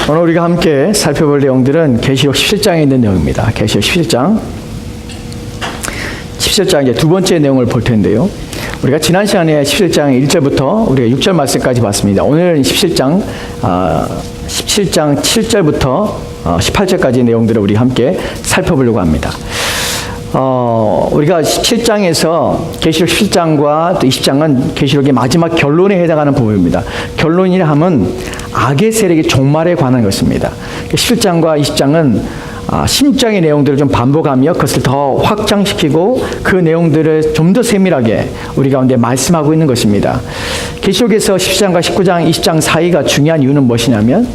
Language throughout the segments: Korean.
오늘 우리가 함께 살펴볼 내용들은 계시록 17장에 있는 내용입니다. 계시록 17장. 17장 이제 두 번째 내용을 볼 텐데요. 우리가 지난 시간에 17장 1절부터 우리가 6절 말씀까지 봤습니다. 오늘은 17장 7절부터 18절까지 내용들을 우리 함께 살펴보려고 합니다. 우리가 17장에서 계시록 17장과 또 20장은 계시록의 마지막 결론에 해당하는 부분입니다. 결론이라 하면 악의 세력의 종말에 관한 것입니다. 17장과 20장은 심장의 내용들을 좀 반복하며 그것을 더 확장시키고 그 내용들을 좀 더 세밀하게 우리 가운데 말씀하고 있는 것입니다. 계시록에서 17장과 19장, 20장 사이가 중요한 이유는 무엇이냐면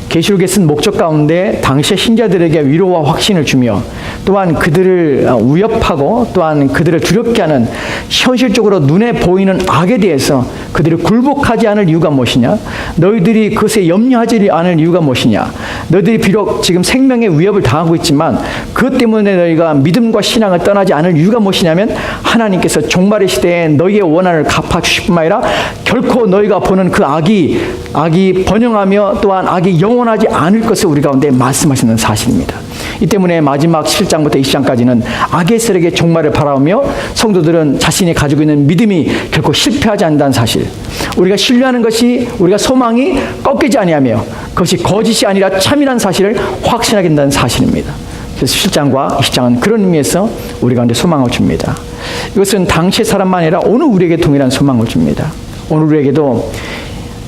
계시록에 쓴 목적 가운데 당시의 신자들에게 위로와 확신을 주며 또한 그들을 위협하고 또한 그들을 두렵게 하는 현실적으로 눈에 보이는 악에 대해서 그들을 굴복하지 않을 이유가 무엇이냐, 너희들이 그것에 염려하지 않을 이유가 무엇이냐, 너희들이 비록 지금 생명의 위협을 당하고 있지만 그것 때문에 너희가 믿음과 신앙을 떠나지 않을 이유가 무엇이냐면 하나님께서 종말의 시대에 너희의 원한을 갚아주실 뿐만 아니라 결코 너희가 보는 그 악이 번영하며 또한 악이 영원하지 않을 것을 우리 가운데 말씀하시는 사실입니다. 이 때문에 마지막 7장부터 20장까지는 악의 세력의 종말을 바라보며 성도들은 자신이 가지고 있는 믿음이 결코 실패하지 않는다는 사실, 우리가 신뢰하는 것이, 우리가 소망이 꺾이지 아니하며 그것이 거짓이 아니라 참이라는 사실을 확신하게 된다는 사실입니다. 그래서 7장과 20장은 그런 의미에서 우리 가운데 소망을 줍니다. 이것은 당시의 사람만 아니라 오늘 우리에게 동일한 소망을 줍니다. 오늘 우리에게도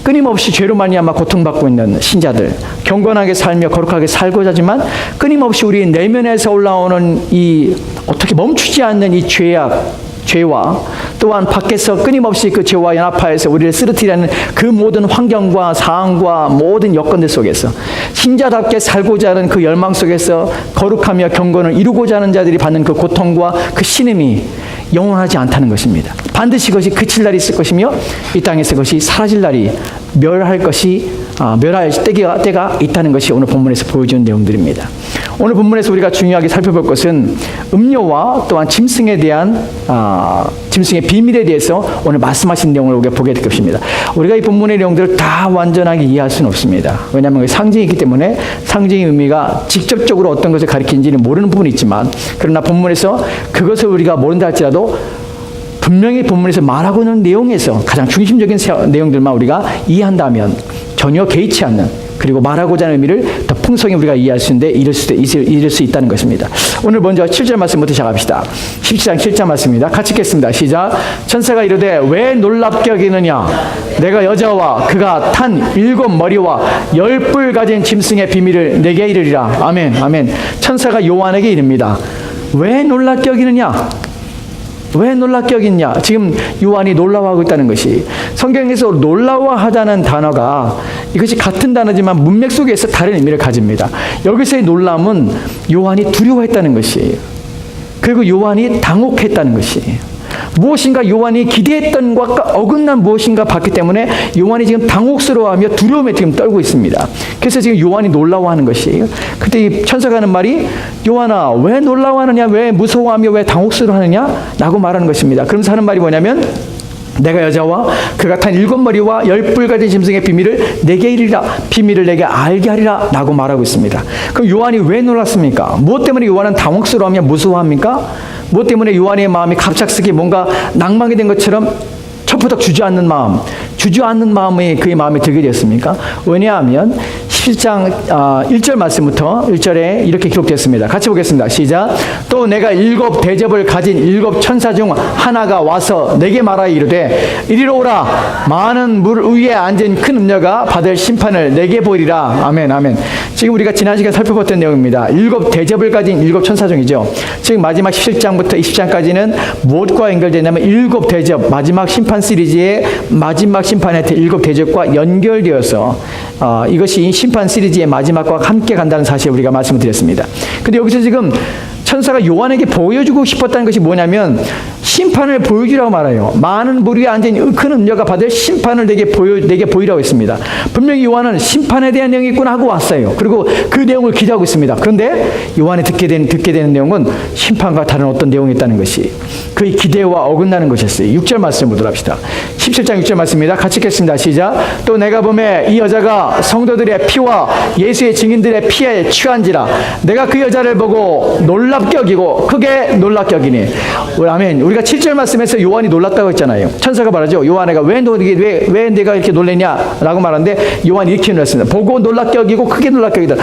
끊임없이 죄로 말미암아 고통받고 있는 신자들, 경건하게 살며 거룩하게 살고자 하지만 끊임없이 우리 내면에서 올라오는 이 어떻게 멈추지 않는 이 죄와 또한 밖에서 끊임없이 그 죄와 연합하여서 우리를 쓰러뜨리는 그 모든 환경과 상황과 모든 여건들 속에서 신자답게 살고자 하는 그 열망 속에서 거룩하며 경건을 이루고자 하는 자들이 받는 그 고통과 그 신음이 영원하지 않다는 것입니다. 반드시 그것이 그칠 날이 있을 것이며 이 땅에서 그것이 사라질 날이 멸할 때가 있다는 것이 오늘 본문에서 보여주는 내용들입니다. 오늘 본문에서 우리가 중요하게 살펴볼 것은 음료와 또한 짐승에 대한 짐승의 비밀에 대해서 오늘 말씀하신 내용을 우리가 보게 될 것입니다. 우리가 이 본문의 내용들을 다 완전하게 이해할 수는 없습니다. 왜냐하면 상징이기 때문에 상징의 의미가 직접적으로 어떤 것을 가리키는지는 모르는 부분이 있지만, 그러나 본문에서 그것을 우리가 모른다 할지라도 분명히 본문에서 말하고 있는 내용에서 가장 중심적인 내용들만 우리가 이해한다면 전혀 개의치 않는, 그리고 말하고자 하는 의미를 더 풍성히 우리가 이해할 수 있는데 이룰 수 있다는 것입니다. 오늘 먼저 7절 말씀부터 시작합시다. 17장 7절 말씀입니다. 같이 읽겠습니다. 시작. 천사가 이르되 왜 놀랍게 여기느냐, 내가 여자와 그가 탄 7머리와 10뿔 가진 짐승의 비밀을 내게 이르리라. 아멘. 아멘. 천사가 요한에게 이릅니다. 왜 놀랍게 여기느냐? 왜 놀랍게 여기냐? 지금 요한이 놀라워하고 있다는 것이, 성경에서 놀라워하다는 단어가 이것이 같은 단어지만 문맥 속에서 다른 의미를 가집니다. 여기서의 놀람은 요한이 두려워했다는 것이에요. 그리고 요한이 당혹했다는 것이에요. 무엇인가 요한이 기대했던 것과 어긋난 무엇인가 봤기 때문에 요한이 지금 당혹스러워하며 두려움에 지금 떨고 있습니다. 그래서 지금 요한이 놀라워하는 것이에요. 그때 이 천사가 하는 말이, 요한아 왜 놀라워하느냐, 왜 무서워하며 왜 당혹스러워하느냐 라고 말하는 것입니다. 그러면서 하는 말이 뭐냐면, 내가 여자와 그가 탄 7머리와 10뿔 가진 짐승의 비밀을 내게 이르리라, 비밀을 내게 알게 하리라 라고 말하고 있습니다. 그럼 요한이 왜 놀랐습니까? 무엇 때문에 요한은 당혹스러워하며 무서워합니까? 무엇 때문에 요한의 마음이 갑작스럽게 뭔가 낭망이 된 것처럼 첫부터 주저앉는 마음이 그의 마음에 들게 되었습니까? 왜냐하면 17장 1절 말씀부터 1절에 이렇게 기록되었습니다. 같이 보겠습니다. 시작. 또 내가 7 대접을 가진 7 천사 중 하나가 와서 내게 말하여 이르되 이리로 오라, 많은 물 위에 앉은 큰 음녀가 받을 심판을 내게 보이리라. 아멘. 아멘. 지금 우리가 지난 시간에 살펴봤던 내용입니다. 7 대접을 가진 7 천사 중이죠. 지금 마지막 17장부터 20장까지는 무엇과 연결되냐면 7 대접, 마지막 심판 시리즈의 마지막 심판의 7 대접과 연결되어서 이것이 심판 시리즈의 마지막과 함께 간다는 사실을 우리가 말씀을 드렸습니다. 근데 여기서 지금 천사가 요한에게 보여주고 싶었다는 것이 뭐냐면 심판을 보여주라고 말해요. 많은 물 위에 앉은 큰 음녀가 받을 심판을 내게 보이라고 했습니다. 분명히 요한은 심판에 대한 내용이 있구나 하고 왔어요. 그리고 그 내용을 기대하고 있습니다. 그런데 요한이 듣게 되는 내용은 심판과 다른 어떤 내용이 있다는 것이, 그의 기대와 어긋나는 것이었어요. 6절 말씀 보도록 합시다. 17장 6절 말씀입니다. 같이 읽겠습니다. 시작. 또 내가 보매 이 여자가 성도들의 피와 예수의 증인들의 피에 취한지라. 내가 그 여자를 보고 놀랍게 여기고 크게 놀랍게 여기니. 아멘. 우리가 7절 말씀에서 요한이 놀랐다고 했잖아요. 천사가 말하죠. 요한애가 왜 내가 이렇게 놀랬냐라고 말하는데 요한이 이렇게 놀랐습니다. 보고 놀랍게 여기고 크게 놀랍게 여기다.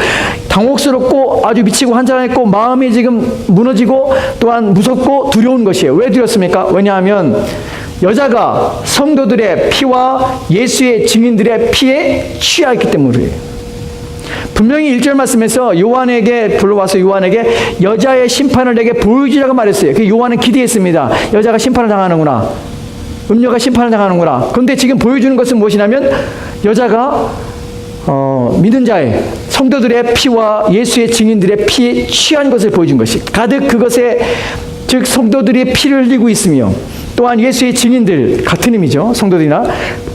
당혹스럽고 아주 미치고 환장했고 마음이 지금 무너지고 또한 무섭고 두려운 것이에요. 왜 두렵습니까? 왜냐하면 여자가 성도들의 피와 예수의 증인들의 피에 취하였기 때문이에요. 분명히 1절 말씀에서 요한에게 불러와서 요한에게 여자의 심판을 내게 보여주라고 말했어요. 그 요한은 기대했습니다. 여자가 심판을 당하는구나. 음녀가 심판을 당하는구나. 그런데 지금 보여주는 것은 무엇이냐면 여자가 믿은 자의 성도들의 피와 예수의 증인들의 피에 취한 것을 보여준 것이 가득 그것에 즉 성도들이 피를 흘리고 있으며 또한 예수의 증인들 같은 의미죠. 성도들이나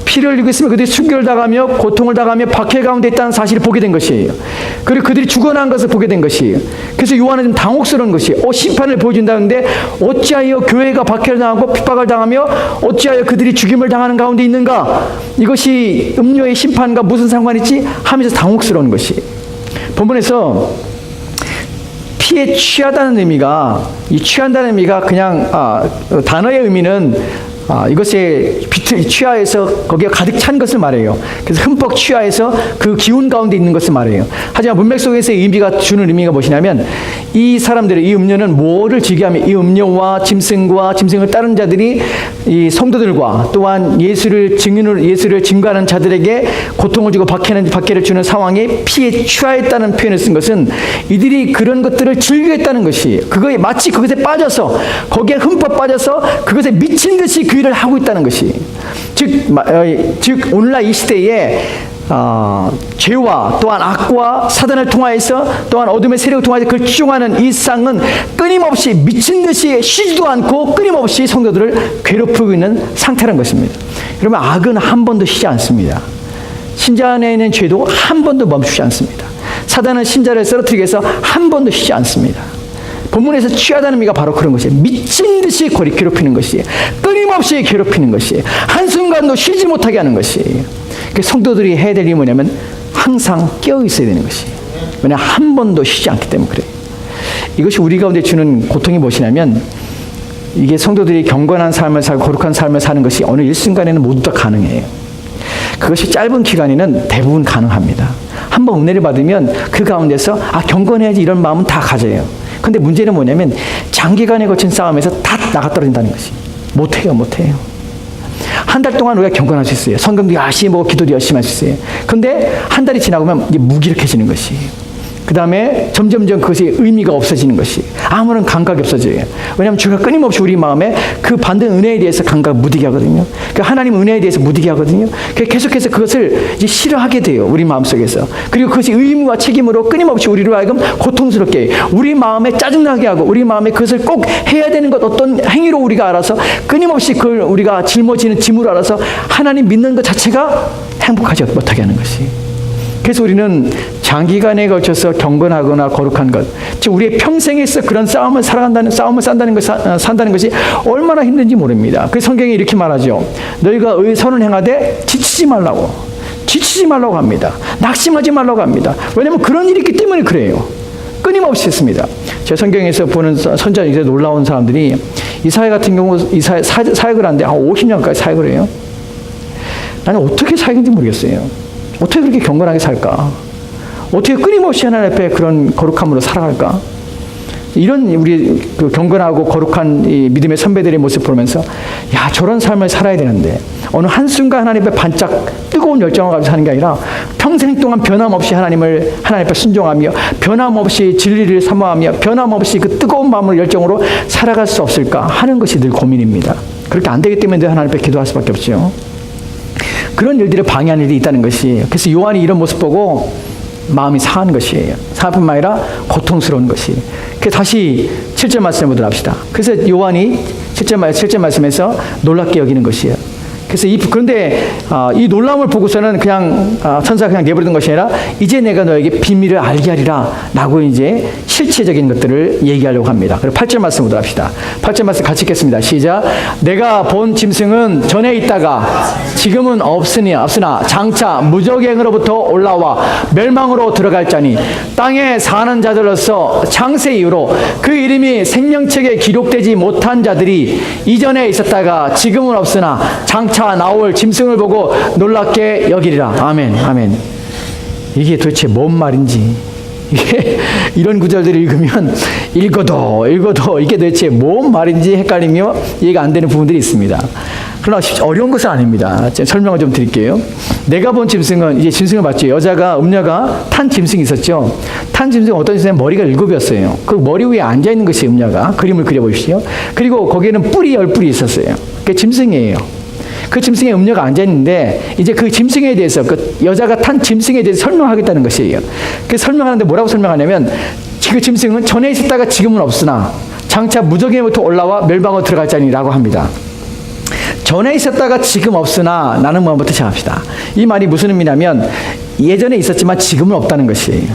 피를 흘리고 있으면 그들이 순교를 당하며 고통을 당하며 박해 가운데 있다는 사실을 보게 된 것이에요. 그리고 그들이 죽어난 것을 보게 된 것이에요. 그래서 요한은 좀 당혹스러운 것이에요. 심판을 보여준다는데 어찌하여 교회가 박해를 당하고 핍박을 당하며 어찌하여 그들이 죽임을 당하는 가운데 있는가? 이것이 음료의 심판과 무슨 상관이 있지? 하면서 당혹스러운 것이에요. 본문에서 피에 취하다는 의미가 이 취한다는 의미가 그냥 단어의 의미는 이것에 취하해서 거기에 가득 찬 것을 말해요. 그래서 흠뻑 취하해서 그 기운 가운데 있는 것을 말해요. 하지만 문맥 속에서의 의미가 주는 의미가 무엇이냐면 이 사람들의 이 음료는 뭐를 즐겨하며 이 음료와 짐승과 짐승을 따른 자들이 이 성도들과 또한 예수를 증거하는 자들에게 고통을 주고 박해를 주는 상황에 피에 취하였다는 표현을 쓴 것은 이들이 그런 것들을 즐겨했다는 것이에요. 그거에 마치 그것에 빠져서 거기에 흠뻑 빠져서 그것에 미친 듯이 그 일을 하고 있다는 것이 즉 오늘날 이 시대에 죄와 또한 악과 사단을 통하여서 또한 어둠의 세력을 통하여서 그걸 추종하는 이 세상은 끊임없이 미친 듯이 쉬지도 않고 끊임없이 성도들을 괴롭히고 있는 상태라는 것입니다. 여러분 악은 한 번도 쉬지 않습니다. 신자 안에 있는 죄도 한 번도 멈추지 않습니다. 사단은 신자를 쓰러뜨리기 위해서 한 번도 쉬지 않습니다. 본문에서 취하다는 의미가 바로 그런 것이에요. 미친 듯이 괴롭히는 것이에요. 끊임없이 괴롭히는 것이에요. 한순간도 쉬지 못하게 하는 것이에요. 성도들이 해야 될 일이 뭐냐면 항상 깨어 있어야 되는 것이에요. 왜냐하면 한 번도 쉬지 않기 때문에 그래요. 이것이 우리 가운데 주는 고통이 무엇이냐면 이게 성도들이 경건한 삶을 살고 거룩한 삶을 사는 것이 어느 일순간에는 모두 다 가능해요. 그것이 짧은 기간에는 대부분 가능합니다. 한번 은혜를 받으면 그 가운데서 경건해야지 이런 마음은 다 가져요. 근데 문제는 뭐냐면 장기간에 거친 싸움에서 다 나가떨어진다는 것이 못해요. 한 달 동안 우리가 경건할 수 있어요. 성경도 열심히 보고 기도도 열심히 할 수 있어요. 근데 한 달이 지나고 나면 이게 무기력해지는 것이 그 다음에 점점점 그것이 의미가 없어지는 것이 아무런 감각이 없어져요. 왜냐하면 주가 끊임없이 우리 마음에 그 받은 은혜에 대해서 감각을 무디게 하거든요. 그 하나님 은혜에 대해서 무디게 하거든요. 계속해서 그것을 이제 싫어하게 돼요. 우리 마음속에서. 그리고 그것이 의무와 책임으로 끊임없이 우리로 하여금 고통스럽게 우리 마음에 짜증나게 하고 우리 마음에 그것을 꼭 해야 되는 것 어떤 행위로 우리가 알아서 끊임없이 그걸 우리가 짊어지는 짐으로 알아서 하나님 믿는 것 자체가 행복하지 못하게 하는 것이. 그래서 우리는 장기간에 걸쳐서 경건하거나 거룩한 것, 즉 우리의 평생에서 그런 싸움을 산다는 것이 얼마나 힘든지 모릅니다. 그래서 성경이 이렇게 말하죠. 너희가 의의 선을 행하되 지치지 말라고 합니다. 낙심하지 말라고 합니다. 왜냐하면 그런 일이 있기 때문에 그래요. 끊임없이 했습니다. 제 성경에서 보는 선지자에서 놀라운 사람들이 이사야 같은 경우 사역을 하는데 50년까지 사역을 해요. 나는 어떻게 사역인지 모르겠어요. 어떻게 그렇게 경건하게 살까? 어떻게 끊임없이 하나님 앞에 그런 거룩함으로 살아갈까? 이런 우리 그 경건하고 거룩한 이 믿음의 선배들의 모습 보면서 저런 삶을 살아야 되는데 어느 한순간 하나님 앞에 반짝 뜨거운 열정을 가지고 사는 게 아니라 평생 동안 변함없이 하나님 앞에 순종하며 변함없이 진리를 사모하며 변함없이 그 뜨거운 마음을 열정으로 살아갈 수 없을까 하는 것이 늘 고민입니다. 그렇게 안 되기 때문에 늘 하나님 앞에 기도할 수밖에 없죠. 그런 일들을 방해하는 일이 있다는 것이에요. 그래서 요한이 이런 모습 보고 마음이 상한 것이에요. 상뿐만 아니라 고통스러운 것이. 그래서 다시 7절 말씀을 보도록 합시다. 그래서 요한이 7절 말씀에서 놀랍게 여기는 것이에요. 그래서 그런데 이 놀라움을 보고서는 그냥 천사가 그냥 내버리는 것이 아니라 이제 내가 너에게 비밀을 알게 하리라 라고 이제 실체적인 것들을 얘기하려고 합니다. 그리고 8절 말씀 보도록 합시다. 8절 말씀 같이 읽겠습니다. 시작. 내가 본 짐승은 전에 있다가 지금은 없으나 장차 무저갱으로부터 올라와 멸망으로 들어갈 자니 땅에 사는 자들로서 창세 이후로 그 이름이 생명책에 기록되지 못한 자들이 이전에 있었다가 지금은 없으나 장차 나올 짐승을 보고 놀랍게 여기리라. 아멘. 아멘. 이게 도대체 뭔 말인지, 이게 이런 구절들을 읽어도 이게 도대체 뭔 말인지 헷갈리며 이해가 안 되는 부분들이 있습니다. 그러나 어려운 것은 아닙니다. 제가 설명을 좀 드릴게요. 내가 본 짐승은, 이제 짐승을 봤죠. 음녀가 탄 짐승이 있었죠. 탄 짐승은 어떤 짐승은 머리가 7이었어요. 그 머리 위에 앉아있는 것이 음녀가. 그림을 그려보십시오. 그리고 거기에는 뿔이 10뿔이 있었어요. 그게 짐승이에요. 그 짐승에 음녀가 앉아있는데, 이제 그 짐승에 대해서, 그 여자가 탄 짐승에 대해서 설명하겠다는 것이에요. 그 설명하는데 뭐라고 설명하냐면, 그 짐승은 전에 있었다가 지금은 없으나 장차 무저갱으로부터 올라와 멸망으로 들어갈 자니라고 합니다. 전에 있었다가 지금 없으나 라는 말부터 시작합시다. 이 말이 무슨 의미냐면, 예전에 있었지만 지금은 없다는 것이에요.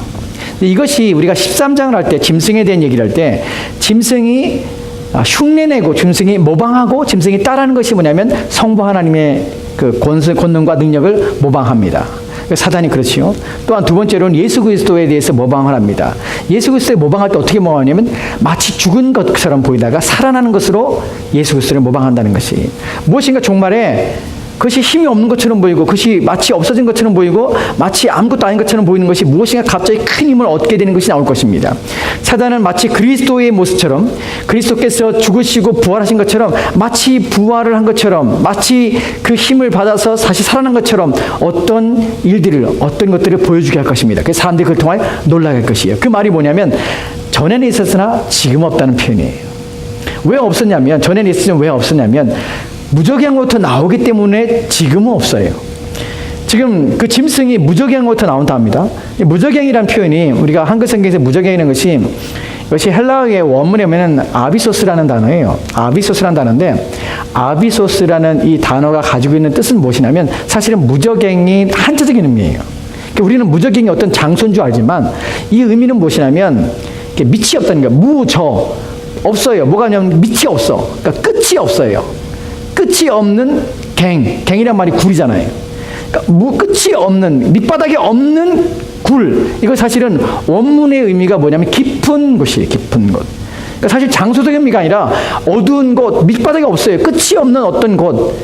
이것이 우리가 13장을 할 때, 짐승에 대한 얘기를 할 때, 짐승이 흉내내고 짐승이 모방하고 짐승이 따라하는 것이 뭐냐면 성부 하나님의 그 권능과 능력을 모방합니다. 사단이 그렇지요. 또한 두 번째로는 예수 그리스도에 대해서 모방을 합니다. 예수 그리스도에 모방할 때 어떻게 모방하냐면 마치 죽은 것처럼 보이다가 살아나는 것으로 예수 그리스도를 모방한다는 것이, 무엇인가 종말에 그것이 힘이 없는 것처럼 보이고 그것이 마치 없어진 것처럼 보이고 마치 아무것도 아닌 것처럼 보이는 것이 무엇인가 갑자기 큰 힘을 얻게 되는 것이 나올 것입니다. 사단은 마치 그리스도의 모습처럼, 그리스도께서 죽으시고 부활하신 것처럼, 마치 부활을 한 것처럼, 마치 그 힘을 받아서 다시 살아난 것처럼 어떤 것들을 보여주게 할 것입니다. 그래서 사람들이 그걸 통해 놀라게 할 것이에요. 그 말이 뭐냐면 전에는 있었으나 지금 없다는 표현이에요. 왜 없었냐면, 전에는 있었으면 왜 없었냐면 무저갱으로부터 나오기 때문에 지금은 없어요. 지금 그 짐승이 무저갱으로부터 나온다 합니다. 무저갱이라는 표현이, 우리가 한글 성경에서 무저갱이라는 것이, 이것이 헬라어의 원문에 보면 아비소스라는 단어예요. 아비소스라는 단어인데, 아비소스라는 이 단어가 가지고 있는 뜻은 무엇이냐면 사실은 무저갱이 한자적인 의미예요. 그러니까 우리는 무저갱이 어떤 장소인 줄 알지만 이 의미는 무엇이냐면 밑이 없다는 거예요. 무저, 없어요. 뭐가냐면 밑이 없어. 그러니까 끝이 없어요. 끝이 없는 갱이란 말이 굴이잖아요. 그러니까 끝이 없는, 밑바닥이 없는 굴. 이거 사실은 원문의 의미가 뭐냐면 깊은 곳이에요. 깊은 곳. 그러니까 사실 장소적인 의미가 아니라 어두운 곳, 밑바닥이 없어요. 끝이 없는 어떤 곳.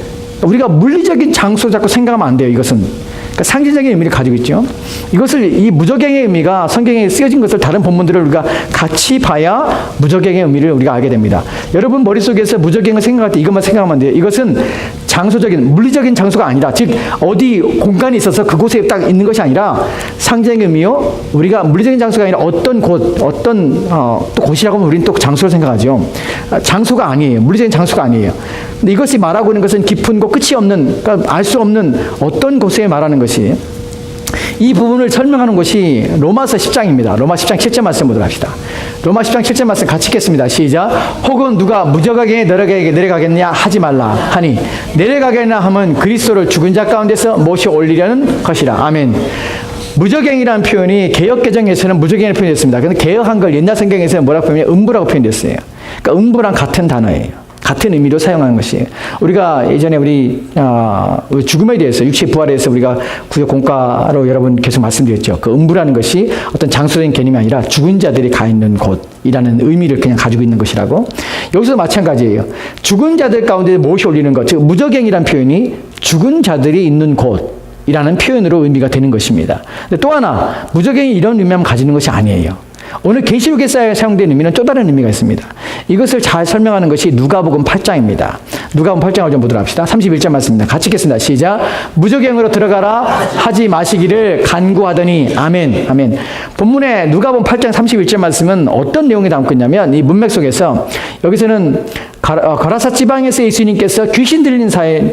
우리가 물리적인 장소 자꾸 생각하면 안 돼요. 이것은. 그러니까 상징적인 의미를 가지고 있죠. 이것을, 이 무저갱의 의미가 성경에 쓰여진 것을 다른 본문들을 우리가 같이 봐야 무저갱의 의미를 우리가 알게 됩니다. 여러분 머릿속에서 무저갱을 생각할 때 이것만 생각하면 안 돼요. 이것은 장소적인, 물리적인 장소가 아니라, 즉 어디 공간이 있어서 그곳에 딱 있는 것이 아니라 상징의 의미요, 우리가 물리적인 장소가 아니라 어떤 곳, 또 곳이라고 하면 우리는 또 장소를 생각하죠. 장소가 아니에요. 물리적인 장소가 아니에요. 근데 이것이 말하고 있는 것은 깊은 곳, 끝이 없는, 그러니까 알 수 없는 어떤 곳에 말하는 것이, 이 부분을 설명하는 것이 로마서 10장입니다. 로마 10장 7절 말씀 보도록 합시다. 로마 10장 7절 말씀 같이 읽겠습니다. 시작. 혹은 누가 무저갱에 내려가겠냐 하지 말라 하니, 내려가겠냐 하면 그리스도를 죽은 자 가운데서 모셔 올리려는 것이라. 아멘. 무저갱이라는 표현이 개역개정에서는 무저갱이라는 표현이 됐습니다. 그런데 개역한 걸 옛날 성경에서는 뭐라고 표현해요? 음부라고 표현됐어요. 그러니까 음부랑 같은 단어예요. 같은 의미로 사용하는 것이에요. 우리가 예전에 우리 죽음에 대해서, 육체의 부활에 대해서 우리가 구역 공과로 여러분 계속 말씀드렸죠. 그 음부라는 것이 어떤 장소적인 개념이 아니라 죽은 자들이 가 있는 곳이라는 의미를 그냥 가지고 있는 것이라고. 여기서 마찬가지예요. 죽은 자들 가운데 모셔 올리는 것, 즉 무저갱이라는 표현이 죽은 자들이 있는 곳이라는 표현으로 의미가 되는 것입니다. 근데 또 하나, 무저갱이 이런 의미만 가지는 것이 아니에요. 오늘 계시록에 사용된 의미는 또 다른 의미가 있습니다. 이것을 잘 설명하는 것이 누가복음 8장입니다. 누가복음 8장을 좀 보도록 합시다. 31절 말씀입니다. 같이 읽겠습니다. 시작. 무저갱으로 들어가라 하지 마시기를 간구하더니. 아멘. 아멘. 본문에 누가복음 8장 31절 말씀은 어떤 내용이 담고 있냐면, 이 문맥 속에서 여기서는 거라사 지방에서 예수님께서 귀신 들린 자의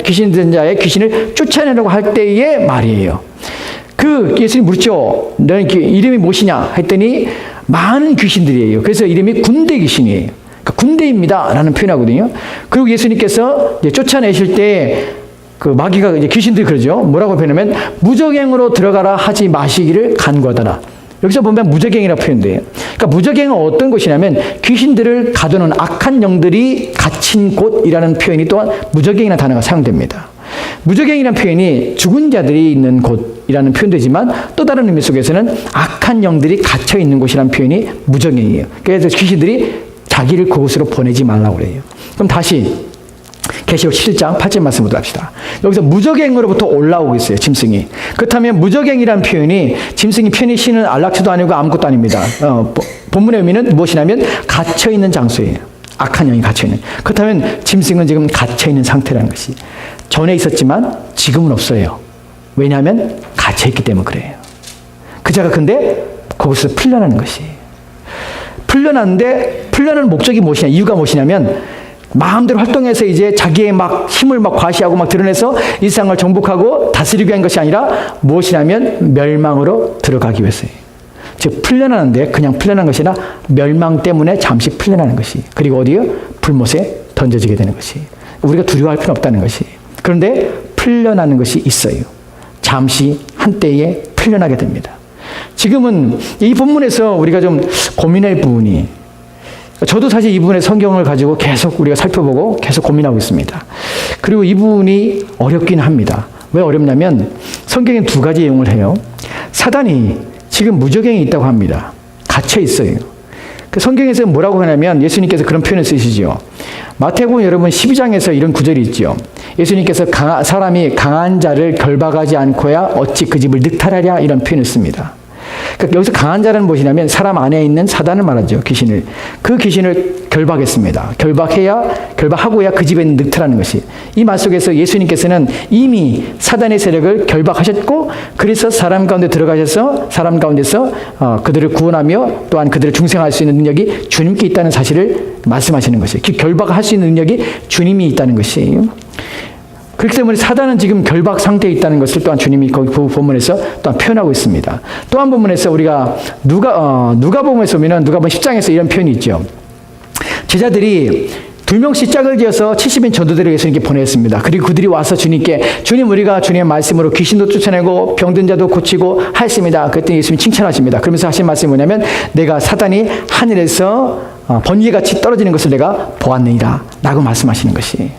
귀신을 쫓아내려고 할 때의 말이에요. 그 예수님 물었죠. 너는 이름이 무엇이냐 했더니 많은 귀신들이에요. 그래서 이름이 군대 귀신이에요. 그러니까 군대입니다 라는 표현하거든요. 그리고 예수님께서 이제 쫓아내실 때 그 마귀가 이제 귀신들이 그러죠. 뭐라고 표현하면 무저갱으로 들어가라 하지 마시기를 간구하더라. 여기서 보면 무저갱이라고 표현돼요. 그러니까 무저갱은 어떤 곳이냐면 귀신들을 가두는 악한 영들이 갇힌 곳이라는 표현이 또한 무저갱이라는 단어가 사용됩니다. 무저갱이라는 표현이 죽은 자들이 있는 곳이라는 표현되지만 또 다른 의미 속에서는 악한 영들이 갇혀 있는 곳이라는 표현이 무저갱이에요. 그래서 귀신들이 자기를 그곳으로 보내지 말라고 그래요. 그럼 다시 계시록 7장 8절 말씀으로 합시다. 여기서 무저갱으로부터 올라오고 있어요, 짐승이. 그렇다면 무저갱이라는 표현이 짐승이 편히 쉬는 안락처도 아니고 아무것도 아닙니다. 본문의 의미는 무엇이냐면 갇혀있는 장소예요. 악한 영이 갇혀있는. 그렇다면 짐승은 지금 갇혀있는 상태라는 것이. 전에 있었지만 지금은 없어요. 왜냐하면 갇혀있기 때문에 그래요. 그 자가 근데 거기서 풀려나는 것이. 풀려나는데 풀려나는 목적이 무엇이냐, 이유가 무엇이냐면 마음대로 활동해서 이제 자기의 막 힘을 막 과시하고 막 드러내서 이 세상을 정복하고 다스리기 위한 것이 아니라 무엇이냐면 멸망으로 들어가기 위해서예요. 즉 풀려나는데 그냥 풀려난 것이 아니라 멸망 때문에 잠시 풀려나는 것이. 그리고 어디요? 불못에 던져지게 되는 것이. 우리가 두려워할 필요는 없다는 것이. 그런데 풀려나는 것이 있어요. 잠시 한때에 풀려나게 됩니다. 지금은 이 본문에서 우리가 좀 고민할 부분이, 저도 사실 이 부분의 성경을 가지고 계속 우리가 살펴보고 계속 고민하고 있습니다. 그리고 이 부분이 어렵긴 합니다. 왜 어렵냐면 성경에 두 가지 내용을 해요. 사단이 지금 무저갱이 있다고 합니다. 갇혀 있어요. 그 성경에서 뭐라고 하냐면 예수님께서 그런 표현을 쓰시죠. 마태복음 여러분 12장에서 이런 구절이 있죠. 예수님께서 사람이 강한 자를 결박하지 않고야 어찌 그 집을 늑탈하랴, 이런 표현을 씁니다. 그러니까 여기서 강한 자는 무엇이냐면 사람 안에 있는 사단을 말하죠. 귀신을. 그 귀신을 결박했습니다. 결박하고야 그 집에 늑탈하는 것이. 이 말 속에서 예수님께서는 이미 사단의 세력을 결박하셨고, 그래서 사람 가운데 들어가셔서 사람 가운데서 그들을 구원하며 또한 그들을 중생할 수 있는 능력이 주님께 있다는 사실을 말씀하시는 것이에요. 결박할 수 있는 능력이 주님이 있다는 것이에요. 그렇기 때문에 사단은 지금 결박 상태에 있다는 것을 또한 주님이 거기 본문에서 또한 표현하고 있습니다. 또 한 본문에서 우리가 누가복음에서 보면 누가복음 10장에서 이런 표현이 있죠. 제자들이 2명씩 짝을 지어서 70인 전도들을 예수님께 보냈습니다. 그리고 그들이 와서 주님께, 주님, 우리가 주님의 말씀으로 귀신도 쫓아내고 병든 자도 고치고 하였습니다. 그랬더니 예수님이 칭찬하십니다. 그러면서 하신 말씀이 뭐냐면 내가 사단이 하늘에서 번개같이 떨어지는 것을 내가 보았느니라 라고 말씀하시는 것이.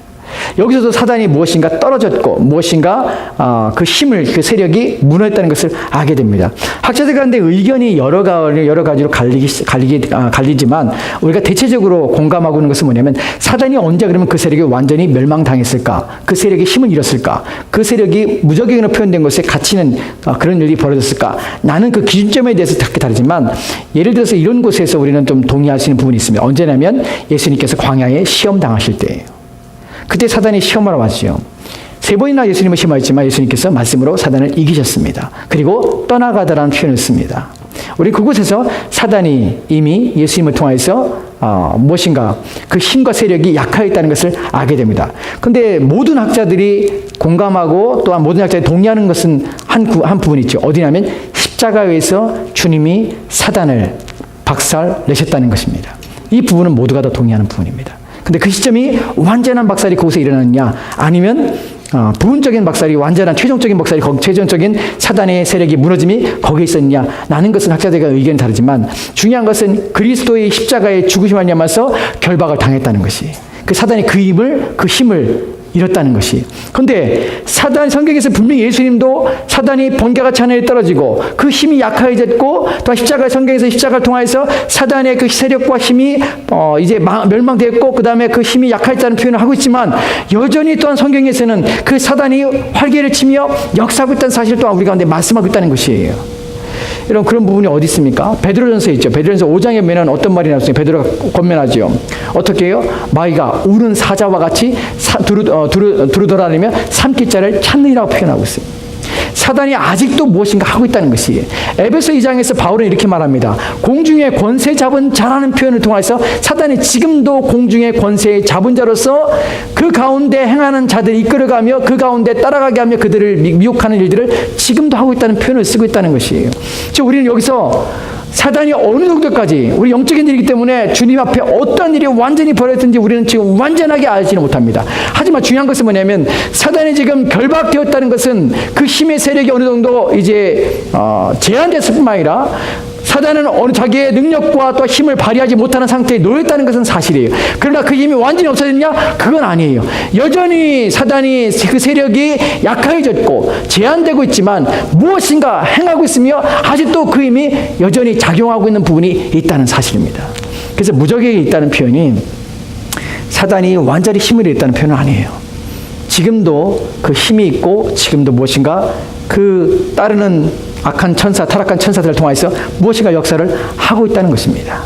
여기서도 사단이 무엇인가 떨어졌고 무엇인가 그 힘을, 그 세력이 무너졌다는 것을 알게 됩니다. 학자들 가운데 의견이 여러 가지로 갈리지만 우리가 대체적으로 공감하고 있는 것은 뭐냐면 사단이 언제 그러면 그 세력이 완전히 멸망당했을까? 그 세력이 힘을 잃었을까? 그 세력이 무적행으로 표현된 것에 갇히는 그런 일이 벌어졌을까? 나는 그 기준점에 대해서 각기 다르지만 예를 들어서 이런 곳에서 우리는 좀 동의할 수 있는 부분이 있습니다. 언제냐면 예수님께서 광야에 시험 당하실 때예요. 그때 사단이 시험하러 왔죠. 3번이나 예수님을 시험하였지만 예수님께서 말씀으로 사단을 이기셨습니다. 그리고 떠나가다라는 표현을 씁니다. 우리 그곳에서 사단이 이미 예수님을 통해서 무엇인가 그 힘과 세력이 약화했다는 것을 알게 됩니다. 그런데 모든 학자들이 공감하고 또한 모든 학자들이 동의하는 것은 한 부분이 있죠. 어디냐면 십자가에서 주님이 사단을 박살내셨다는 것입니다. 이 부분은 모두가 다 동의하는 부분입니다. 근데 그 시점이 완전한 박살이 그곳에 일어났느냐, 아니면 부분적인 박살이, 완전한 최종적인 박살이, 최종적인 사단의 세력이 무너짐이 거기에 있었느냐, 라는 것은 학자들과 의견이 다르지만 중요한 것은 그리스도의 십자가의 죽으심을 말미암아서 결박을 당했다는 것이, 그 사단이 그 힘을 잃었다는 것이. 그런데 사단, 성경에서 분명히 예수님도 사단이 번개같이 하늘에 떨어지고 그 힘이 약화해졌고, 또 십자가, 성경에서 십자가를 통해서 사단의 그 세력과 힘이 이제 멸망되었고 그 다음에 그 힘이 약화했다는 표현을 하고 있지만 여전히 또한 성경에서는 그 사단이 활개를 치며 역사하고 있다는 사실을 또한 우리 가운데 말씀하고 있다는 것이에요. 여러분, 그런 부분이 어디 있습니까? 베드로전서에 있죠. 베드로전서 5장에 보면 어떤 말이 나왔습니까? 베드로가 권면하죠. 어떻게 해요? 마귀가 우는 사자와 같이 두루돌아다니며 삼킬 자를 찾느니라고 표현하고 있어요. 사단이 아직도 무엇인가 하고 있다는 것이. 에베소 2장에서 바울은 이렇게 말합니다. 공중의 권세 잡은 자라는 표현을 통해서 사단이 지금도 공중의 권세 잡은 자로서 그 가운데 행하는 자들을 이끌어가며 그 가운데 따라가게 하며 그들을 미혹하는 일들을 지금도 하고 있다는 표현을 쓰고 있다는 것이에요. 즉 우리는 여기서 사단이 어느 정도까지 우리 영적인 일이기 때문에 주님 앞에 어떤 일이 완전히 벌어졌든지 우리는 지금 완전하게 알지는 못합니다. 하지만 중요한 것은 뭐냐면 사단이 지금 결박되었다는 것은 그 힘의 세력이 어느 정도 이제 제한됐을 뿐만 아니라 사단은 어느 자기의 능력과 또 힘을 발휘하지 못하는 상태에 놓였다는 것은 사실이에요. 그러나 그 힘이 완전히 없어졌냐? 그건 아니에요. 여전히 사단이 그 세력이 약해졌고 제한되고 있지만 무엇인가 행하고 있으며 아직도 그 힘이 여전히 작용하고 있는 부분이 있다는 사실입니다. 그래서 무적에 있다는 표현이 사단이 완전히 힘을 잃었다는 표현은 아니에요. 지금도 그 힘이 있고 지금도 무엇인가 그 따르는 악한 천사, 타락한 천사들을 통해서 무엇인가 역사를 하고 있다는 것입니다.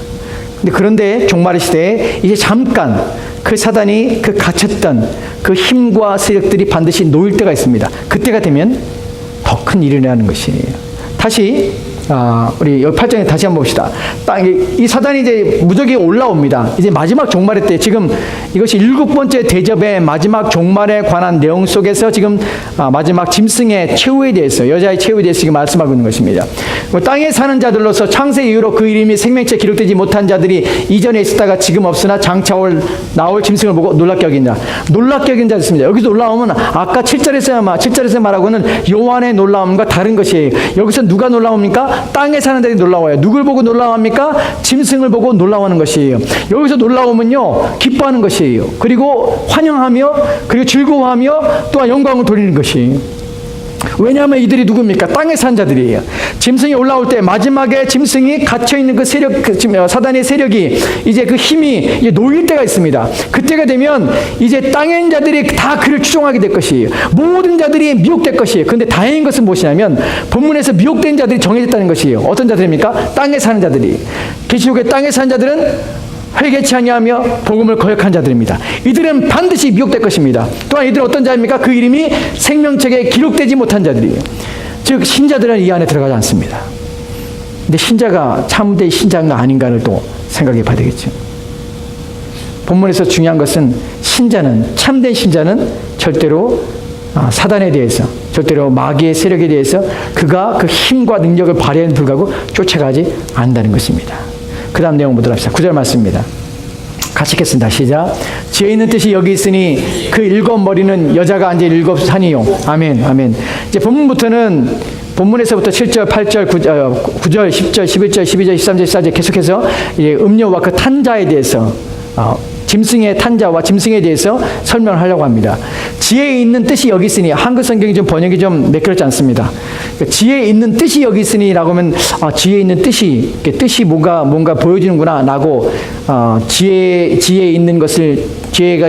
그런데 종말의 시대에 이제 잠깐 그 사단이 그 갇혔던 그 힘과 세력들이 반드시 놓일 때가 있습니다. 그때가 되면 더 큰 일이 일어나는 것이에요. 다시 우리 8장에 다시 한번 봅시다. 이 사단이 이제 무적이 올라옵니다. 이제 마지막 종말의 때, 지금 이것이 7번째 대접의 마지막 종말에 관한 내용 속에서 지금 마지막 짐승의 최후에 대해서, 여자의 최후에 대해서 지금 말씀하고 있는 것입니다. 땅에 사는 자들로서 창세 이후로 그 이름이 생명책에 기록되지 못한 자들이 이전에 있었다가 지금 없으나 장차 나올 짐승을 보고 놀랍게 여긴 자. 놀랍게 여긴 자 있습니다. 여기서 놀라움은 아까 7절에서 말하고는 요한의 놀라움과 다른 것이에요. 여기서 누가 놀라웁니까? 땅에 사는 자들이 놀라워요. 누굴 보고 놀라워합니까? 짐승을 보고 놀라워하는 것이에요. 여기서 놀라움은요, 기뻐하는 것이에요. 그리고 환영하며, 그리고 즐거워하며, 또한 영광을 돌리는 것이에요. 왜냐하면 이들이 누굽니까? 땅에 산 자들이에요. 짐승이 올라올 때 마지막에 짐승이 갇혀있는 그 세력, 사단의 세력이 이제 그 힘이 이제 놓일 때가 있습니다. 그때가 되면 이제 땅에 있는 자들이 다 그를 추종하게 될 것이에요. 모든 자들이 미혹될 것이에요. 그런데 다행인 것은 무엇이냐면 본문에서 미혹된 자들이 정해졌다는 것이에요. 어떤 자들입니까? 땅에 사는 자들이. 계시록의 땅에 사는 자들은 회개치 아니하며 복음을 거역한 자들입니다. 이들은 반드시 미혹될 것입니다. 또한 이들은 어떤 자입니까? 그 이름이 생명책에 기록되지 못한 자들이에요. 즉 신자들은 이 안에 들어가지 않습니다. 근데 신자가 참된 신자인가 아닌가를 또 생각해 봐야 되겠죠. 본문에서 중요한 것은 참된 신자는 절대로 사단에 대해서, 절대로 마귀의 세력에 대해서 그가 그 힘과 능력을 발휘하는 불구하고 쫓아가지 않는다는 것입니다. 그 다음 내용 보도록 합시다. 9절 말씀입니다. 같이 읽겠습니다. 시작. 지혜 있는 뜻이 여기 있으니 그 7머리는 여자가 앉은 7산이요. 아멘, 아멘. 이제 본문에서부터 7절, 8절, 9절, 10절, 11절, 12절, 13절, 14절 계속해서 음료와 그 탄자에 대해서 짐승의 탄자와 짐승에 대해서 설명을 하려고 합니다. 지혜에 있는 뜻이 여기 있으니, 한글 성경이 좀 번역이 좀 매끄럽지 않습니다. 그러니까 지혜에 있는 뜻이 여기 있으니라고 하면 지혜에 있는 뜻이 뭔가 보여지는구나 라고 지혜에 있는 것을 지혜가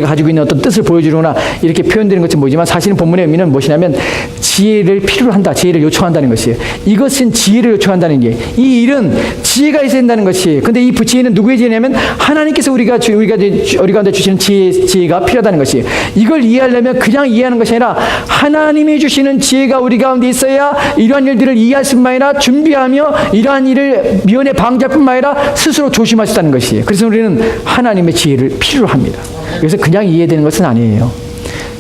가지고 있는 어떤 뜻을 보여주는구나 이렇게 표현되는 것처럼 보이지만 사실은 본문의 의미는 무엇이냐면 지혜를 필요로 한다, 지혜를 요청한다는 것이에요. 이것은 지혜를 요청한다는 게, 이 일은 지혜가 있어야 된다는 것이에요. 근데 이 지혜는 누구의 지혜냐면 하나님께서 우리 가운데 주시는 지혜가 필요하다는 것이에요. 이걸 이해하려면 그냥 이해하는 것이 아니라 하나님이 주시는 지혜가 우리 가운데 있어야 이러한 일들을 이해할 뿐만 아니라 준비하며 이러한 일을 미연에 방지할 뿐만 아니라 스스로 조심하셨다는 것이에요. 그래서 우리는 하나님의 지혜를 필요로 합니다. 그래서 그냥 이해되는 것은 아니에요.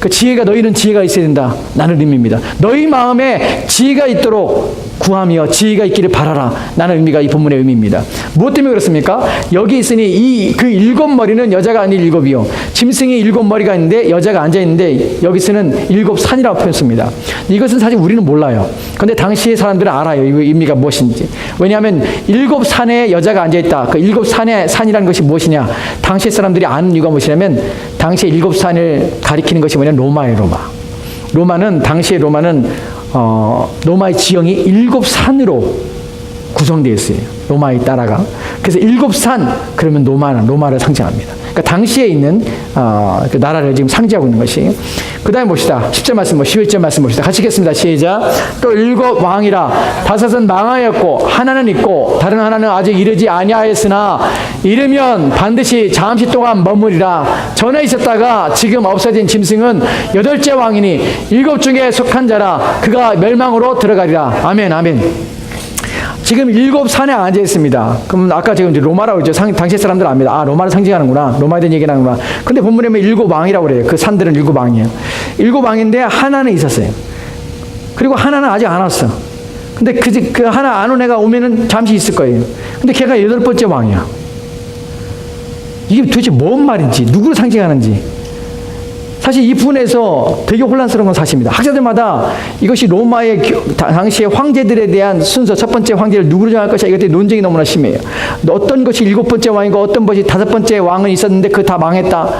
그 지혜가, 너희는 지혜가 있어야 된다 라는 의미입니다. 너희 마음에 지혜가 있도록 구하며 지혜가 있기를 바라라 라는 의미가 이 본문의 의미입니다. 무엇 때문에 그렇습니까? 여기 있으니 그 7머리는 여자가 아닌 7이요. 짐승이 7머리가 있는데 여자가 앉아있는데 여기서는 7산이라고 표현했습니다. 이것은 사실 우리는 몰라요. 그런데 당시의 사람들은 알아요. 이 의미가 무엇인지. 왜냐하면 7산에 여자가 앉아있다. 그 7산의 산이라는 것이 무엇이냐. 당시의 사람들이 아는 이유가 무엇이냐면 당시에 7산을 가리키는 것이 뭐냐면 로마예요. 당시의 로마는 로마의 지형이 7산으로 구성되어 있어요. 로마의 나라가. 그래서 7산 그러면 로마를 상징합니다. 그러니까 당시에 있는 그 나라를 지금 상징하고 있는 것이. 그 다음에 봅시다. 10절 말씀, 11절 말씀 봅시다. 같이 읽겠습니다. 시작. 또 7왕이라 5은 망하였고 하나는 있고 다른 하나는 아직 이르지 아니하였으나 이르면 반드시 잠시 동안 머무리라. 전에 있었다가 지금 없어진 짐승은 8째 왕이니 7 중에 속한 자라. 그가 멸망으로 들어가리라. 아멘, 아멘. 지금 7산에 앉아 있습니다. 그럼 아까 지금 이제 로마라고 했죠. 당시 사람들 압니다. 로마를 상징하는구나. 로마에 대한 얘기를 하는구나. 근데 본문에 보면 7왕이라고 그래요. 그 산들은 7왕이에요. 7왕인데 하나는 있었어요. 그리고 하나는 아직 안 왔어. 근데 그 하나 안 온 애가 오면은 잠시 있을 거예요. 근데 걔가 8번째 왕이야. 이게 도대체 뭔 말인지, 누구를 상징하는지. 사실 이 부분에서 되게 혼란스러운 건 사실입니다. 학자들마다 이것이 로마의 당시의 황제들에 대한 순서, 첫 번째 황제를 누구로 정할 것이냐, 이것들이 논쟁이 너무나 심해요. 어떤 것이 7번째 왕이고 어떤 것이 5번째 왕은 있었는데 그 다 망했다.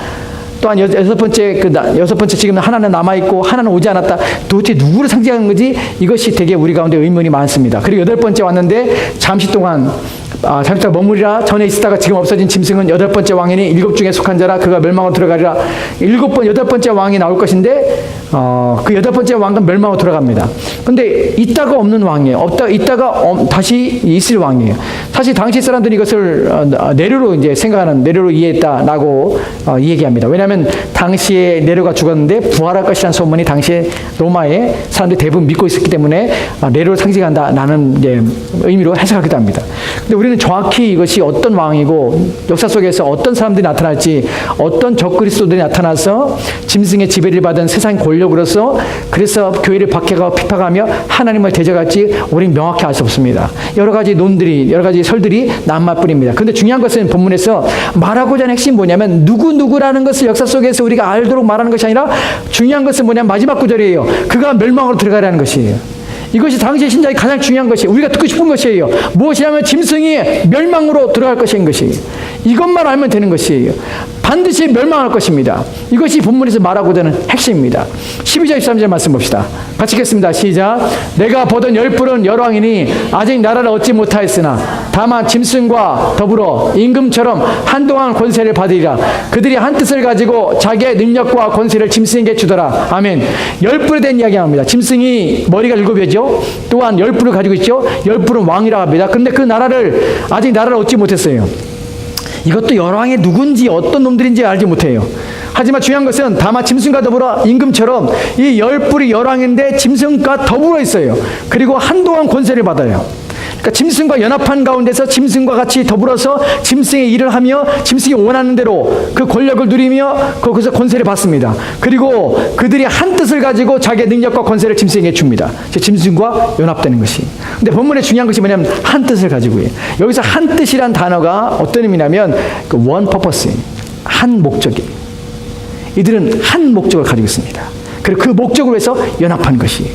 또한 6번째 지금 하나는 남아있고 하나는 오지 않았다. 도대체 누구를 상징하는 거지? 이것이 되게 우리 가운데 의문이 많습니다. 그리고 8번째 왔는데 잠시 동안 머무리라. 전에 있었다가 지금 없어진 짐승은 8번째 왕이니 7 중에 속한 자라. 그가 멸망으로 들어가리라. 8번째 왕이 나올 것인데 그 8번째 왕은 멸망으로 들어갑니다. 근데 있다가 없는 왕이에요. 있다가 다시 있을 왕이에요. 사실 당시 사람들이 이것을 네로로 이제 생각하는, 네로로 이해했다라고 얘기합니다. 왜냐하면 당시에 네로가 죽었는데 부활할 것이라는 소문이 당시에 로마의 사람들이 대부분 믿고 있었기 때문에 네로를 상징한다라는 이제 의미로 해석하기도 합니다. 근데 우리는 정확히 이것이 어떤 왕이고 역사 속에서 어떤 사람들이 나타날지, 어떤 적그리스도들이 나타나서 짐승의 지배를 받은 세상 권력으로서 그래서 교회를 박해가고 핍박하며 하나님을 대적할지 우리는 명확히 알 수 없습니다. 여러 가지 논들이, 여러 가지 설들이 남말뿐입니다. 그런데 중요한 것은 본문에서 말하고자 하는 핵심이 뭐냐면 누구라는 것을 역사 속에서 우리가 알도록 말하는 것이 아니라 중요한 것은 뭐냐면 마지막 구절이에요. 그가 멸망으로 들어가라는 것이에요. 이것이 당시의 신자의 가장 중요한 것이, 우리가 듣고 싶은 것이에요. 무엇이냐면 짐승이 멸망으로 들어갈 것인 것이에요. 이것만 알면 되는 것이에요. 반드시 멸망할 것입니다. 이것이 본문에서 말하고자 하는 핵심입니다. 12절 13절 말씀 봅시다. 같이 읽겠습니다. 시작. 내가 보던 열불은 열왕이니 아직 나라를 얻지 못하였으나 다만 짐승과 더불어 임금처럼 한동안 권세를 받으리라. 그들이 한 뜻을 가지고 자기의 능력과 권세를 짐승에게 주더라. 아멘. 열불에 대한 이야기합니다. 짐승이 머리가 7이죠. 또한 열불을 가지고 있죠. 열불은 왕이라고 합니다. 그런데 그 나라를 아직 얻지 못했어요. 이것도 열왕이 누군지 어떤 놈들인지 알지 못해요. 하지만 중요한 것은 다만 짐승과 더불어 임금처럼 이 열불이 열왕인데 짐승과 더불어 있어요. 그리고 한동안 권세를 받아요. 그러니까 짐승과 연합한 가운데서 짐승과 같이 더불어서 짐승의 일을 하며 짐승이 원하는 대로 그 권력을 누리며 거기서 권세를 받습니다. 그리고 그들이 한 뜻을 가지고 자기의 능력과 권세를 짐승에게 줍니다. 짐승과 연합되는 것이. 근데 본문에 중요한 것이 뭐냐면 한 뜻을 가지고요. 여기서 한 뜻이란 단어가 어떤 의미냐면 그 one purpose, 한 목적이. 이들은 한 목적을 가지고 있습니다. 그리고 그 목적을 위해서 연합한 것이.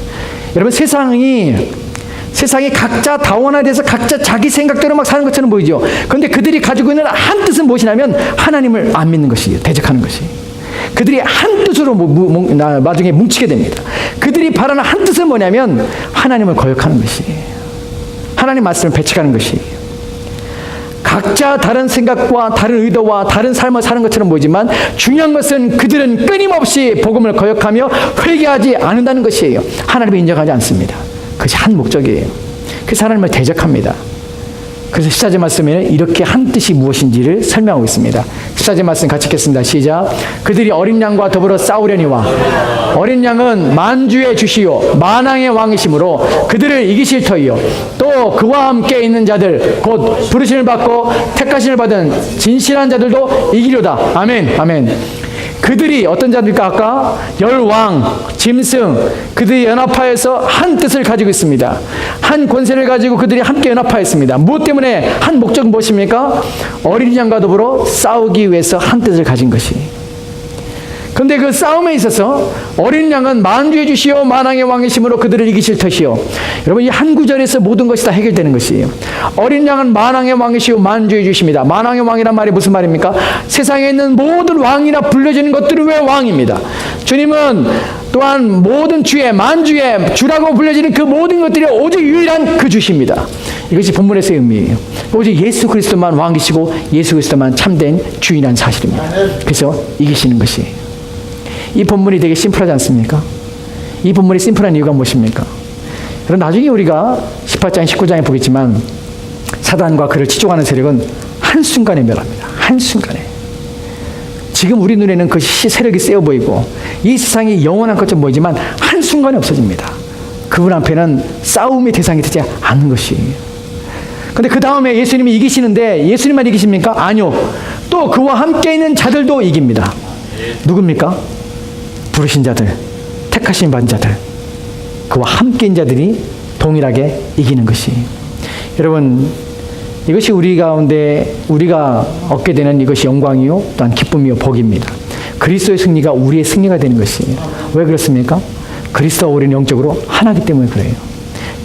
여러분 세상이 각자 다원화돼서 각자 자기 생각대로 막 사는 것처럼 보이죠. 그런데 그들이 가지고 있는 한 뜻은 무엇이냐면 하나님을 안 믿는 것이에요. 대적하는 것이. 그들이 한 뜻으로 나중에 뭉치게 됩니다. 그들이 바라는 한 뜻은 뭐냐면 하나님을 거역하는 것이에요. 하나님 말씀을 배척하는 것이에요. 각자 다른 생각과 다른 의도와 다른 삶을 사는 것처럼 보이지만 중요한 것은 그들은 끊임없이 복음을 거역하며 회개하지 않는다는 것이에요. 하나님을 인정하지 않습니다. 그것이 한 목적이에요. 그래서 하나님을 대적합니다. 그래서 14절 말씀에는 이렇게 한 뜻이 무엇인지를 설명하고 있습니다. 14절 말씀 같이 읽겠습니다. 시작. 그들이 어린 양과 더불어 싸우려니와 어린 양은 만주의 주시요 만왕의 왕이시므로 그들을 이기실 터이요 또 그와 함께 있는 자들 곧 부르심을 받고 택하심을 받은 진실한 자들도 이기려다. 아멘. 아멘. 그들이 어떤 자들일까? 아까 열왕, 짐승, 그들이 연합하여서 한 뜻을 가지고 있습니다. 한 권세를 가지고 그들이 함께 연합하였습니다. 무엇 때문에? 한 목적은 무엇입니까? 어린 양과 더불어 싸우기 위해서 한 뜻을 가진 것이. 그런데 그 싸움에 있어서 어린 양은 만주의 주시오 만왕의 왕이심으로 그들을 이기실 터이요. 여러분 이 한 구절에서 모든 것이 다 해결되는 것이에요. 어린 양은 만왕의 왕이시오 만주의 주십니다. 만왕의 왕이란 말이 무슨 말입니까? 세상에 있는 모든 왕이라 불려지는 것들은 왜 왕입니다. 주님은 또한 모든 주의 만주의 주라고 불려지는 그 모든 것들이 오직 유일한 그 주십니다. 이것이 본문에서의 의미예요. 오직 예수 그리스도만 왕이시고 예수 그리스도만 참된 주인이라는 사실입니다. 그래서 이기시는 것이에요. 이 본문이 되게 심플하지 않습니까? 이 본문이 심플한 이유가 무엇입니까? 그럼 나중에 우리가 18장, 19장에 보겠지만 사단과 그를 치종하는 세력은 한순간에 멸합니다. 한순간에. 지금 우리 눈에는 그 세력이 세어 보이고 이 세상이 영원한 것처럼 보이지만 한순간에 없어집니다. 그분 앞에는 싸움의 대상이 되지 않는 것이에요. 근데 그 다음에 예수님이 이기시는데 예수님만 이기십니까? 아니요. 또 그와 함께 있는 자들도 이깁니다. 누굽니까? 부르신 자들, 택하신 받은 자들, 그와 함께인 자들이 동일하게 이기는 것이. 여러분, 이것이 우리 가운데 우리가 얻게 되는 이것이 영광이요 또한 기쁨이요 복입니다. 그리스도의 승리가 우리의 승리가 되는 것이에요. 왜 그렇습니까? 그리스도와 우리는 영적으로 하나이기 때문에 그래요.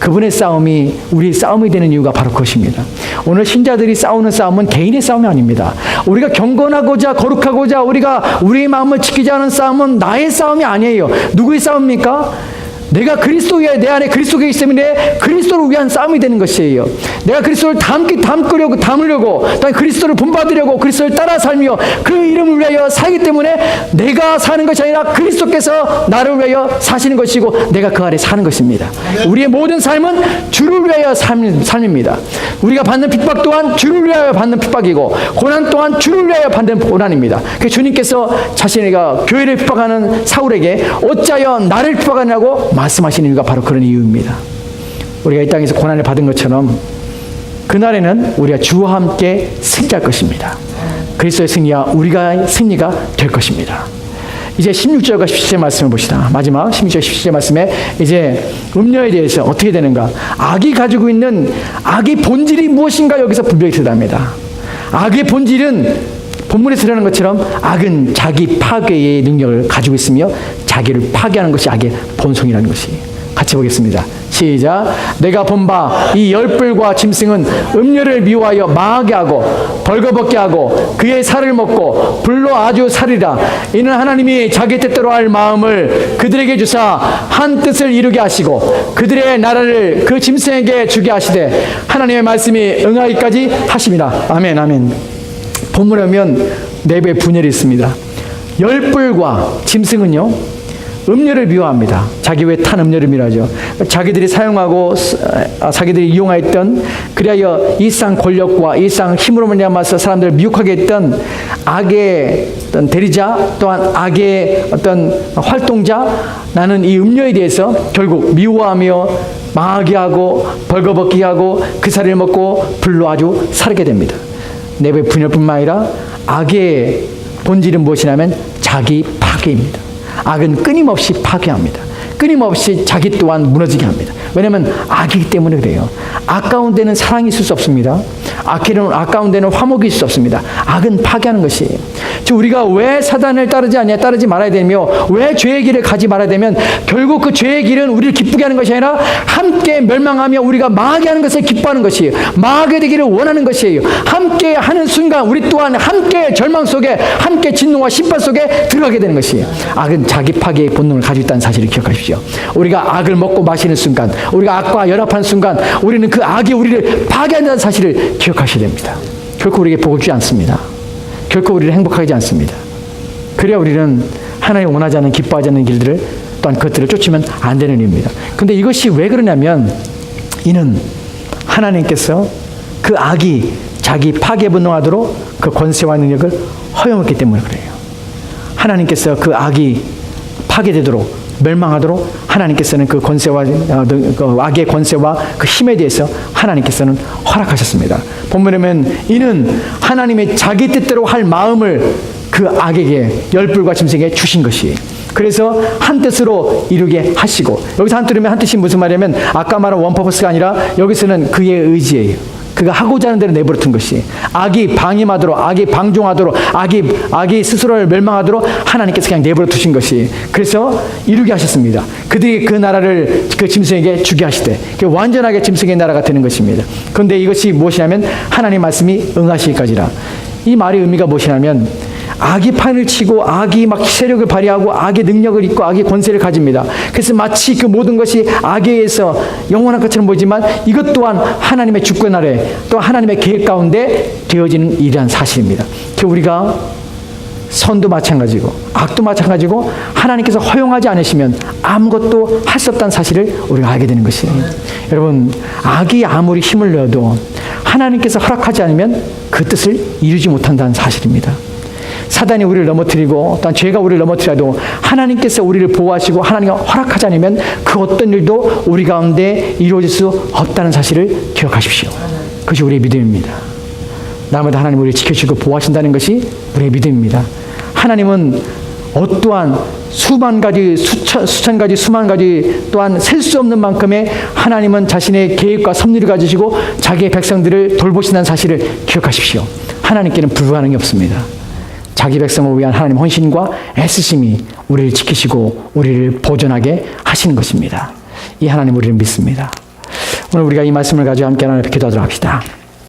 그분의 싸움이 우리의 싸움이 되는 이유가 바로 그것입니다. 오늘 신자들이 싸우는 싸움은 개인의 싸움이 아닙니다. 우리가 경건하고자 거룩하고자 우리가 우리의 마음을 지키자 하는 싸움은 나의 싸움이 아니에요. 누구의 싸움입니까? 내가 그리스도에 내 안에 그리스도가 있기 때문에 그리스도를 위한 싸움이 되는 것이에요. 내가 그리스도를 담으려고 또 그리스도를 본받으려고 그리스도를 따라 살며 그 이름을 위하여 살기 때문에 내가 사는 것이 아니라 그리스도께서 나를 위하여 사시는 것이고 내가 그 아래 사는 것입니다. 우리의 모든 삶은 주를 위하여 삶입니다. 우리가 받는 핍박 또한 주를 위하여 받는 핍박이고 고난 또한 주를 위하여 받는 고난입니다. 그래서 주님께서 자신에게 교회를 핍박하는 사울에게 어찌하여 나를 핍박하냐고 말씀하시는 이유가 바로 그런 이유입니다. 우리가 이 땅에서 고난을 받은 것처럼 그날에는 우리가 주와 함께 승리할 것입니다. 그리스도의 승리와 우리가 승리가 될 것입니다. 이제 16절과 17절 말씀을 봅시다. 마지막 16절 17절 말씀에 이제 음녀에 대해서 어떻게 되는가, 악이 가지고 있는 악의 본질이 무엇인가 여기서 분명히 드러납니다. 악의 본질은 본문에서 드러나는 것처럼 악은 자기 파괴의 능력을 가지고 있으며 자기를 파괴하는 것이 악의 본성이라는 것이. 같이 보겠습니다. 시작. 내가 본 바 이 열불과 짐승은 음녀를 미워하여 망하게 하고 벌거벗게 하고 그의 살을 먹고 불로 아주 살이라. 이는 하나님이 자기 뜻대로 할 마음을 그들에게 주사 한 뜻을 이루게 하시고 그들의 나라를 그 짐승에게 주게 하시되 하나님의 말씀이 응하기까지 하심이라. 아멘. 아멘. 본문에 보면 네 배의 분열이 있습니다. 열불과 짐승은요 음료를 미워합니다. 자기 왜 탄 음료를 미워하죠. 자기들이 사용하고 자기들이 이용하였던 그리하여 일상 권력과 일상 힘으로 말미암아서 사람들을 미혹하게 했던 악의 어떤 대리자 또한 악의 어떤 활동자, 나는 이 음료에 대해서 결국 미워하며 망하게 하고 벌거벗게 하고 그 살을 먹고 불로 아주 살게 됩니다. 내부의 분열뿐만 아니라 악의 본질은 무엇이냐면 자기 파괴입니다. 악은 끊임없이 파괴합니다. 끊임없이 자기 또한 무너지게 합니다. 왜냐하면 악이기 때문에 그래요. 악 가운데는 사랑이 있을 수 없습니다. 악 가운데는 화목이 있을 수 없습니다. 악은 파괴하는 것이에요. 즉 우리가 왜 사단을 따르지 말아야 되며 왜 죄의 길을 가지 말아야 되면 결국 그 죄의 길은 우리를 기쁘게 하는 것이 아니라 함께 멸망하며 우리가 망하게 하는 것을 기뻐하는 것이에요. 망하게 되기를 원하는 것이에요. 함께 하는 순간 우리 또한 함께 절망 속에 함께 진노와 심판 속에 들어가게 되는 것이에요. 악은 자기 파괴의 본능을 가지고 있다는 사실을 기억하십시오. 우리가 악을 먹고 마시는 순간, 우리가 악과 연합하는 순간 우리는 그 악이 우리를 파괴한다는 사실을 기억하셔야 됩니다. 결코 우리에게 복을 주지 않습니다. 결코 우리를 행복하게 하지 않습니다. 그래야 우리는 하나님 원하지 않는 기뻐하지 않는 길들을 또한 그것들을 쫓으면 안 되는 이유입니다. 그런데 이것이 왜 그러냐면 이는 하나님께서 그 악이 자기 파괴분노하도록 그 권세와 능력을 허용했기 때문에 그래요. 하나님께서 그 악이 파괴되도록 멸망하도록 하나님께서는 그 권세와 그 악의 권세와 그 힘에 대해서 하나님께서는 허락하셨습니다. 본문에 보면 이는 하나님의 자기 뜻대로 할 마음을 그 악에게 열불과 짐승에게 주신 것이에요. 그래서 한 뜻으로 이루게 하시고, 여기서 한 뜻이면 한 뜻이 무슨 말이냐면 아까 말한 원퍼포스가 아니라 여기서는 그의 의지예요. 그가 하고자 하는 대로 내버려둔 것이. 악이 방임하도록, 악이 방종하도록, 악이 스스로를 멸망하도록 하나님께서 그냥 내버려 두신 것이. 그래서 이루게 하셨습니다. 그들이 그 나라를 그 짐승에게 주게 하시되 완전하게 짐승의 나라가 되는 것입니다. 그런데 이것이 무엇이냐면 하나님 말씀이 응하시기까지라. 이 말의 의미가 무엇이냐면 악이 판을 치고 악이 막 세력을 발휘하고 악의 능력을 입고 악의 권세를 가집니다. 그래서 마치 그 모든 것이 악에 의해서 영원한 것처럼 보이지만 이것 또한 하나님의 주권 아래 또 하나님의 계획 가운데 되어지는 일이란 사실입니다. 우리가 선도 마찬가지고 악도 마찬가지고 하나님께서 허용하지 않으시면 아무것도 할 수 없다는 사실을 우리가 알게 되는 것이에요. 여러분, 악이 아무리 힘을 내어도 하나님께서 허락하지 않으면 그 뜻을 이루지 못한다는 사실입니다. 사단이 우리를 넘어뜨리고 또한 죄가 우리를 넘어뜨려도 하나님께서 우리를 보호하시고 하나님과 허락하지 않으면 그 어떤 일도 우리 가운데 이루어질 수 없다는 사실을 기억하십시오. 그것이 우리의 믿음입니다. 날마다 하나님 우리를 지켜주시고 보호하신다는 것이 우리의 믿음입니다. 하나님은 어떠한 수만 가지, 수천 가지, 수만 가지 또한 셀 수 없는 만큼의 하나님은 자신의 계획과 섭리를 가지시고 자기의 백성들을 돌보신다는 사실을 기억하십시오. 하나님께는 불가능이 없습니다. 자기 백성을 위한 하나님 헌신과 애쓰심이 우리를 지키시고 우리를 보존하게 하시는 것입니다. 이 하나님 우리를 믿습니다. 오늘 우리가 이 말씀을 가지고 함께 하나님 앞에 기도하도록 합시다.